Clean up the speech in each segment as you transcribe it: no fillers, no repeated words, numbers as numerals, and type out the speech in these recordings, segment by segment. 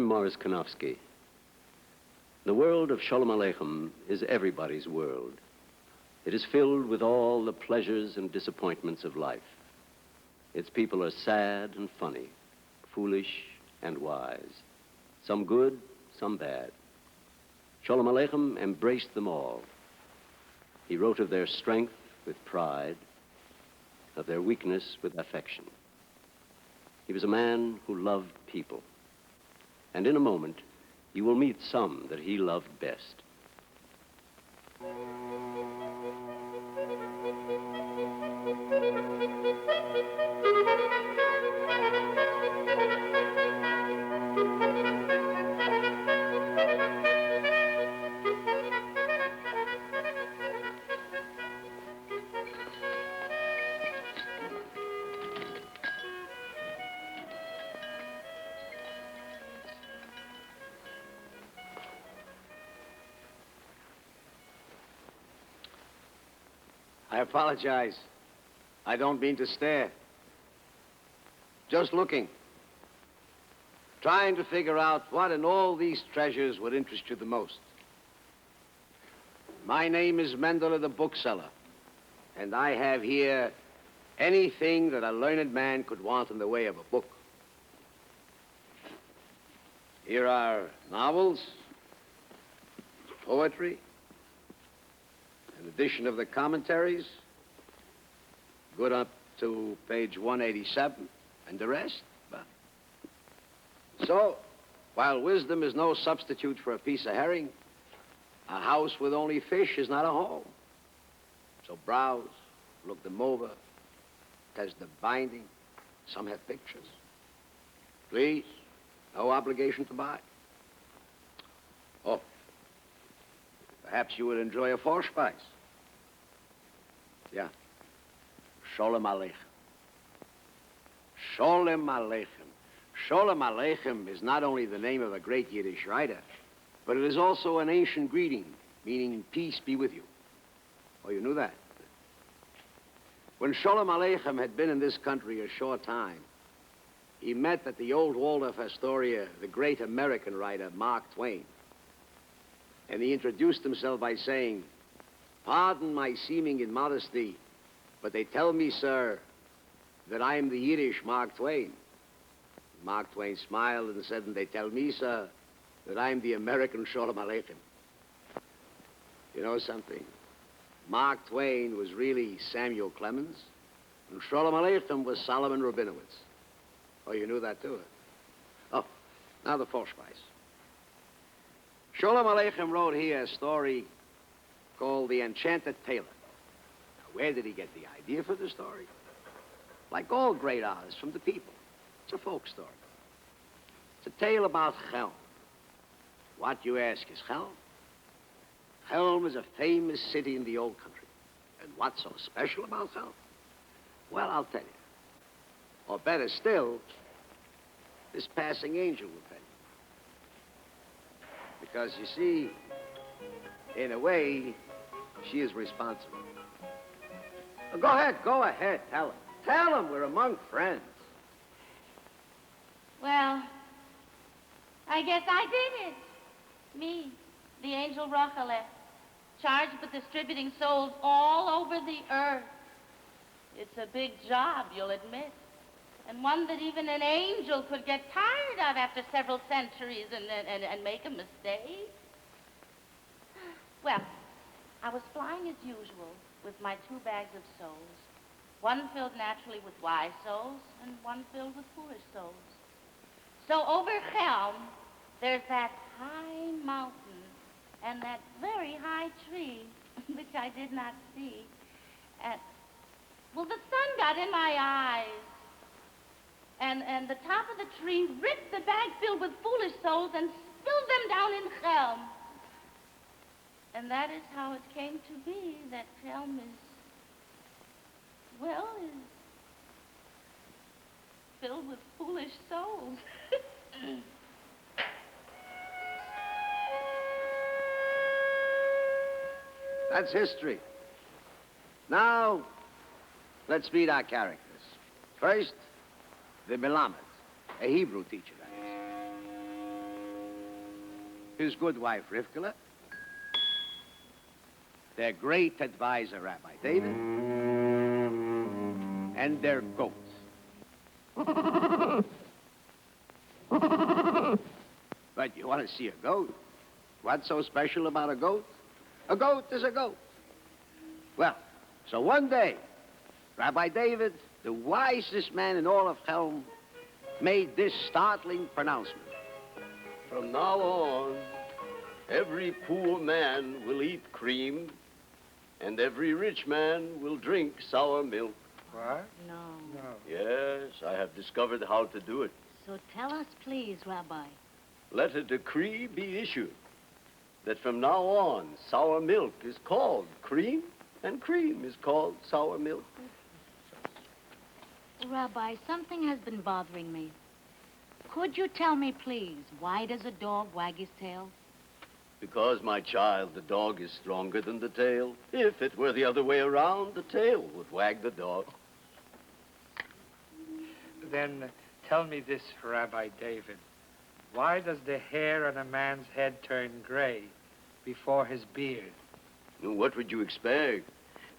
I'm Morris Konofsky. The world of Sholem Aleichem is everybody's world. It is filled with all the pleasures and disappointments of life. Its people are sad and funny, foolish and wise, some good, some bad. Sholem Aleichem embraced them all. He wrote of their strength with pride, of their weakness with affection. He was a man who loved people. And in a moment, you will meet some that he loved best. I apologize. I don't mean to stare. Just looking. Trying to figure out what in all these treasures would interest you the most. My name is Mendel, the bookseller, and I have here anything that a learned man could want in the way of a book. Here are novels, poetry, an edition of the commentaries, good up to page 187, and the rest. So, while wisdom is no substitute for a piece of herring, a house with only fish is not a home. So browse, look them over, test the binding. Some have pictures. Please, no obligation to buy. Oh, perhaps you would enjoy a Vorspeise. Yeah. Sholem Aleichem. Sholem Aleichem. Sholem Aleichem is not only the name of a great Yiddish writer, but it is also an ancient greeting, meaning peace be with you. Oh, you knew that? When Sholem Aleichem had been in this country a short time, he met at the old Waldorf Astoria the great American writer, Mark Twain. And he introduced himself by saying, "Pardon my seeming immodesty, but they tell me, sir, that I am the Yiddish Mark Twain." Mark Twain smiled and said, "And they tell me, sir, that I'm the American Sholem Aleichem." You know something? Mark Twain was really Samuel Clemens, and Sholem Aleichem was Solomon Rabinowitz. Oh, you knew that too? Oh, now the Vorspeise. Sholem Aleichem wrote here a story called The Enchanted Tailor. Now, where did he get the idea for the story? Like all great artists, from the people. It's a folk story. It's a tale about Chelm. What, you ask, is Chelm? Chelm is a famous city in the old country. And what's so special about Chelm? Well, I'll tell you. Or better still, this passing angel will tell you. Because, you see, in a way, she is responsible. Oh, go ahead, tell him. Tell him we're among friends. Well, I guess I did it. Me, the angel Rachele, charged with distributing souls all over the earth. It's a big job, you'll admit, and one that even an angel could get tired of after several centuries and make a mistake. Well, I was flying as usual with my 2 bags of souls, one filled naturally with wise souls and one filled with foolish souls. So over Chelm, there's that high mountain and that very high tree, which I did not see. And, well, the sun got in my eyes. And the top of the tree ripped the bag filled with foolish souls and spilled them down in Chelm. And that is how it came to be that Chelm is filled with foolish souls. That's history. Now, let's meet our characters. First, the Melamed, a Hebrew teacher, that is. his good wife, Rivkele, their great advisor, Rabbi David, and their goat. But you want to see a goat? What's so special about a goat? A goat is a goat. Well, so one day, Rabbi David, the wisest man in all of Chelm, made this startling pronouncement. From now on, every poor man will eat cream, and every rich man will drink sour milk. What? No. Yes, I have discovered how to do it. So tell us, please, Rabbi. Let a decree be issued that from now on, sour milk is called cream, and cream is called sour milk. Rabbi, something has been bothering me. Could you tell me, please, why does a dog wag his tail? Because, my child, the dog is stronger than the tail. If it were the other way around, the tail would wag the dog. Then tell me this, Rabbi David. Why does the hair on a man's head turn gray before his beard? What would you expect?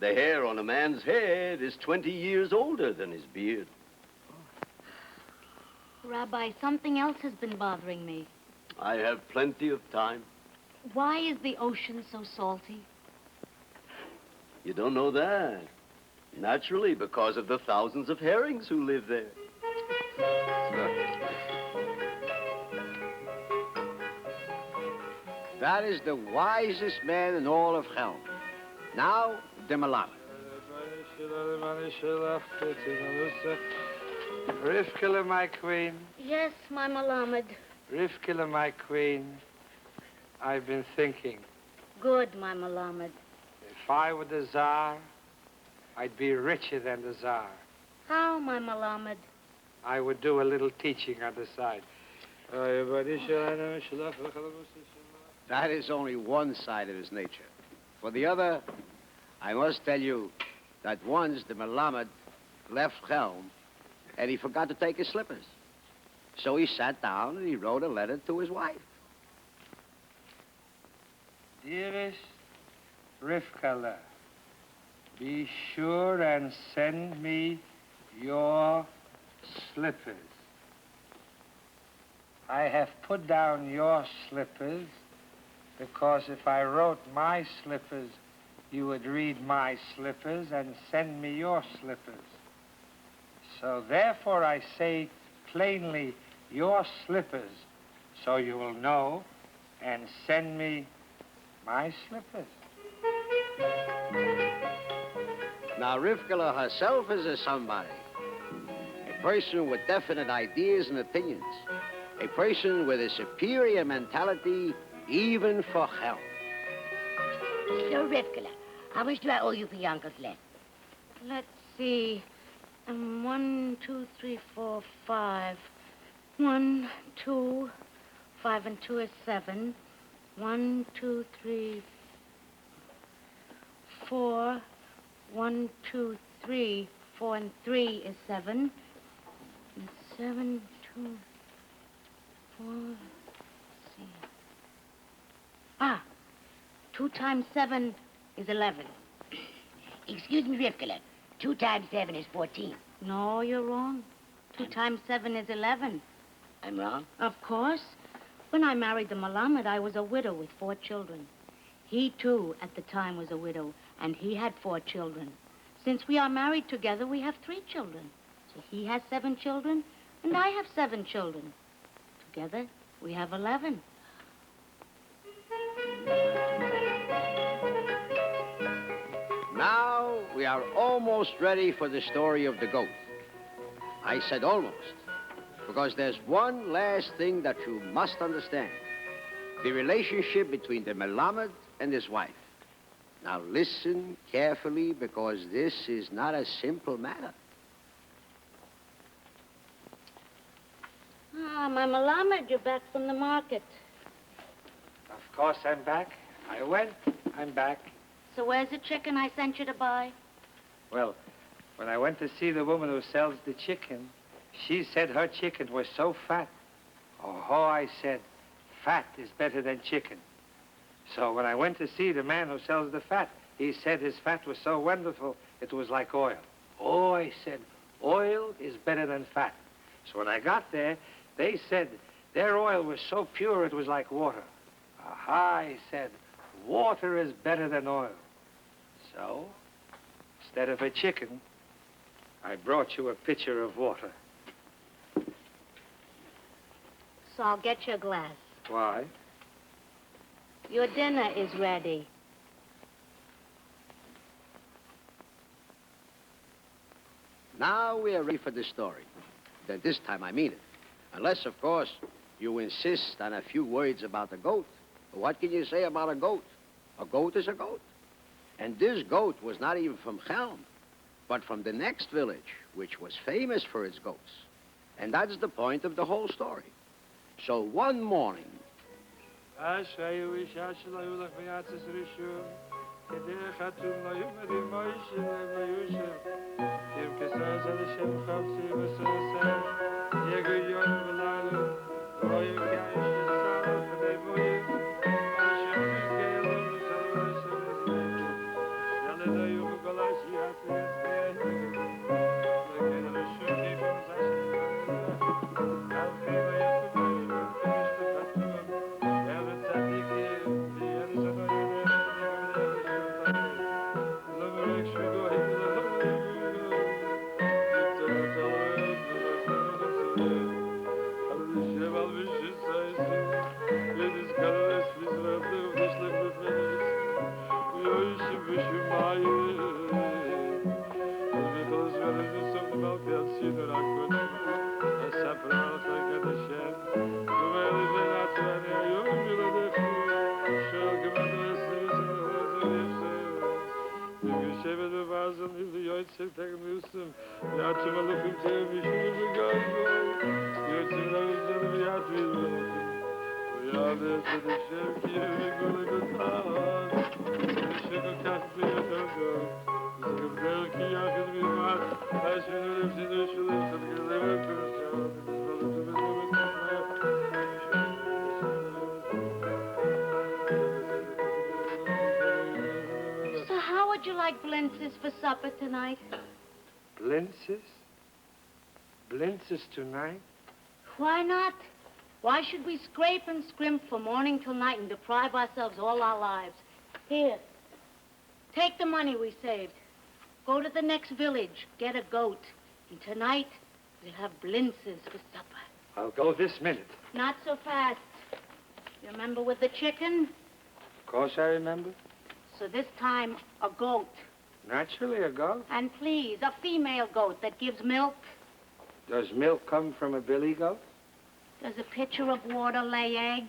The hair on a man's head is 20 years older than his beard. Rabbi, something else has been bothering me. I have plenty of time. Why is the ocean so salty? You don't know that. Naturally, because of the thousands of herrings who live there. That is the wisest man in all of Chelm. Now, the Melamed. Rivkele, my queen. Yes, my Melamed. Rivkele, my queen. I've been thinking. Good, my Melamed. If I were the Tsar, I'd be richer than the Tsar. How, my Melamed? I would do a little teaching on the side. That is only one side of his nature. For the other, I must tell you that once the Melamed left Chelm and he forgot to take his slippers. So he sat down and he wrote a letter to his wife. Dearest Rivkele, be sure and send me your slippers. I have put down your slippers because if I wrote my slippers, you would read my slippers and send me your slippers. So therefore I say plainly your slippers, so you will know and send me my slippers. Now, Rivkele herself is a somebody. A person with definite ideas and opinions. A person with a superior mentality even for Chelm. So, Rivkele, how much do I owe you for your uncle's lesson? Let's see. 1, 2, 3, 4, 5. 1, 2. 5 and 2 is 7. 1, 2, 3, 4. 1, 2, 3. 4 and 3 is 7. And 7, 2, 4. Let's see. Ah, 2 times 7 is 11. Excuse me, Rivkele. 2 times 7 is 14. No, you're wrong. 2 times 7 is 11. I'm wrong? Of course. When I married the Melamed, I was a widow with 4 children. He, too, at the time was a widow, and he had 4 children. Since we are married together, we have 3 children. So he has 7 children, and I have 7 children. Together, we have 11. Now, we are almost ready for the story of the goat. I said almost, because there's one last thing that you must understand. The relationship between the Melamed and his wife. Now, listen carefully, because this is not a simple matter. Ah, my Melamed, you're back from the market. Of course I'm back. I went, I'm back. So where's the chicken I sent you to buy? Well, when I went to see the woman who sells the chicken, she said her chicken was so fat. Oh, I said, fat is better than chicken. So when I went to see the man who sells the fat, he said his fat was so wonderful, it was like oil. Oh, I said, oil is better than fat. So when I got there, they said their oil was so pure it was like water. Aha, I said, water is better than oil. So, instead of a chicken, I brought you a pitcher of water. So I'll get you a glass. Why? Your dinner is ready. Now we are ready for the story. Then this time I mean it. Unless, of course, you insist on a few words about the goat. What can you say about a goat? A goat is a goat. And this goat was not even from Chelm, but from the next village, which was famous for its goats. And that's the point of the whole story. So one morning, So how would you like blintzes for supper tonight? Blintzes? Blintzes tonight? Why not? Why should we scrape and scrimp from morning till night and deprive ourselves all our lives? Here, take the money we saved. Go to the next village, get a goat. And tonight, we'll have blintzes for supper. I'll go this minute. Not so fast. You remember with the chicken? Of course I remember. So this time, a goat. Naturally, a goat. And please, a female goat that gives milk. Does milk come from a billy goat? Does a pitcher of water lay eggs?